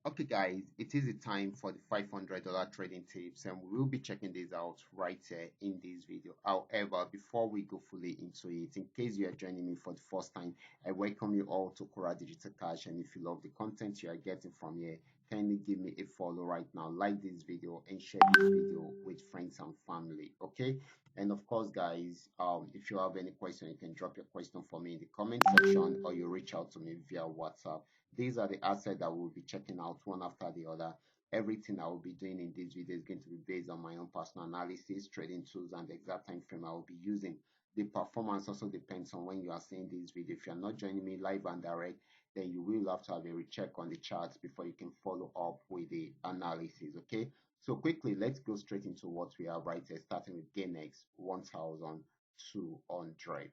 Okay, guys, it is the time for the $500 trading tips, and we will be checking this out right here in this video. However, before we go fully into it, in case you are joining me for the first time, I welcome you all to Qora Digital Cash. And if you love the content you are getting from here, kindly give me a follow right now, like this video, and share this video with friends and family. Okay, and of course, guys, if you have any question, you can drop your question for me in the comment section, or you reach out to me via WhatsApp. These are the assets that we'll be checking out one after the other. Everything I will be doing in this video is going to be based on my own personal analysis, trading tools, and the exact time frame I will be using. The performance also depends on when you are seeing this video. If you're not joining me live and direct, then you will have to have a recheck on the charts before you can follow up with the analysis. Okay, so quickly, let's go straight into what we have right here, starting with GainX 1200.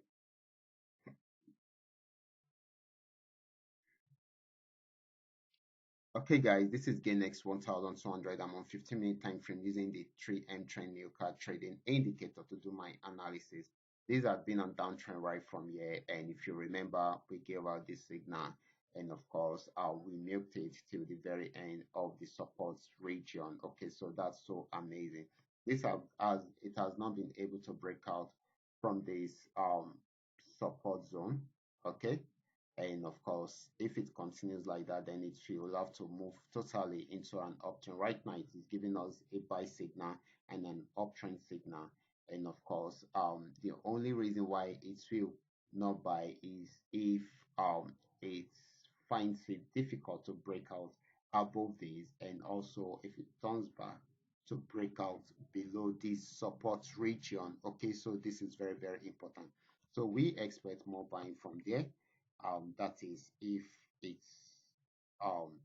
Okay, guys, this is GainX 1200. I'm on 15-minute time frame using the 3M trend new card trading indicator to do my analysis. These have been on downtrend right from here, and if you remember, we gave out this signal, and of course, we milked it till the very end of the support region. Okay, so that's so amazing. This as it has not been able to break out from this support zone. Okay, and of course, if it continues like that, then it will have to move totally into an uptrend. Right now, it is giving us a buy signal and an uptrend signal. And of course, the only reason why it will not buy is if it finds it difficult to break out above this, and also if it turns back to break out below this support region. Okay, so this is very, very important. So we expect more buying from there. That is if it um,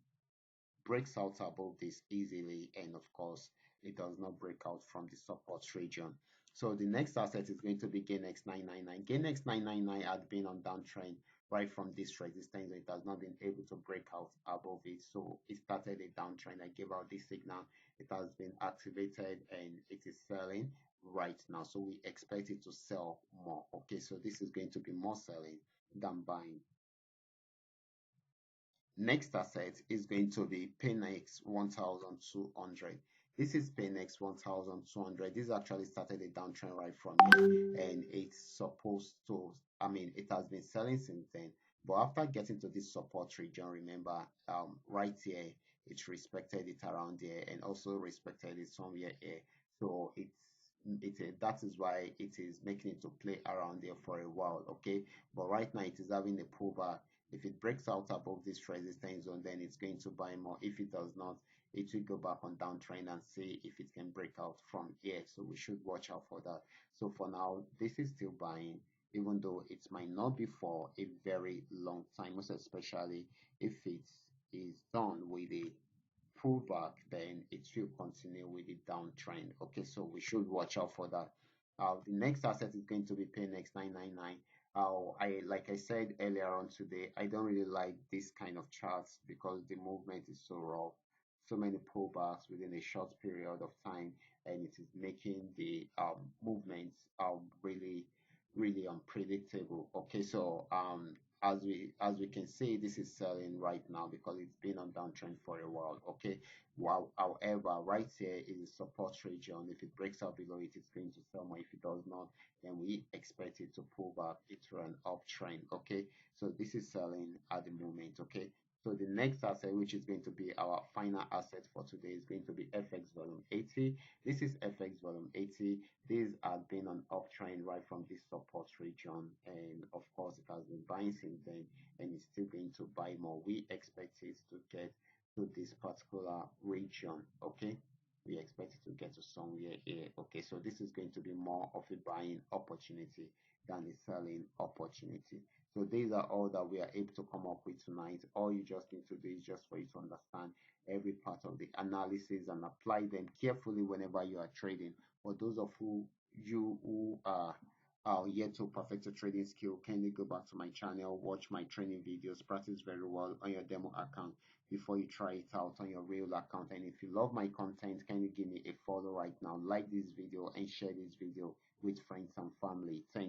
breaks out above this easily, and of course it does not break out from the support region. So the next asset is going to be GainX 999. GainX 999 had been on downtrend right from this resistance. It has not been able to break out above it, so it started a downtrend. I gave out this signal. It has been activated and it is selling right now, so we expect it to sell more. Okay, so this is going to be more selling than buying. Next asset is going to be PayNext 1200. This is PayNext 1200. This actually started a downtrend right from here, and it's supposed to, I mean, it has been selling since then. But after getting to this support region, remember, right here, it respected it around here and also respected it somewhere here. So that is why it is making it to play around there for a while. Okay, but right now it is having a pullback. If it breaks out above this resistance zone, then it's going to buy more. If it does not, it will go back on downtrend and see if it can break out from here. So we should watch out for that. So for now, this is still buying, even though it might not be for a very long time, most especially if it is done with a pullback, then it will continue with the downtrend. Okay, so we should watch out for that. The next asset is going to be PayNext 999. Like I said earlier on today, I don't really like this kind of charts because the movement is so rough, so many pullbacks within a short period of time, and it is making the movements really, really unpredictable. Okay, so as we can see, this is selling right now because it's been on downtrend for a while. Okay, wow. However, right here is the support region. If it breaks out below it, it's going to sell more. If it does not, then we expect it to pull back into an uptrend. Okay, so this is selling at the moment. Okay, so the next asset, which is going to be our final asset for today, is going to be FX volume 80. This is FX volume 80. This has been an uptrend right from this support region, and of course it has been buying since then, and it's still going to buy more. We expect it to get to this particular region. Okay, we expect it to get to somewhere here. Okay, so this is going to be more of a buying opportunity than a selling opportunity. So these are all that we are able to come up with tonight. All you just need to do is just for you to understand every part of the analysis and apply them carefully whenever you are trading. For those of you who are yet to perfect your trading skill, kindly go back to my channel, watch my training videos, practice very well on your demo account before you try it out on your real account. And if you love my content, can you give me a follow right now, like this video and share this video with friends and family. Thank you.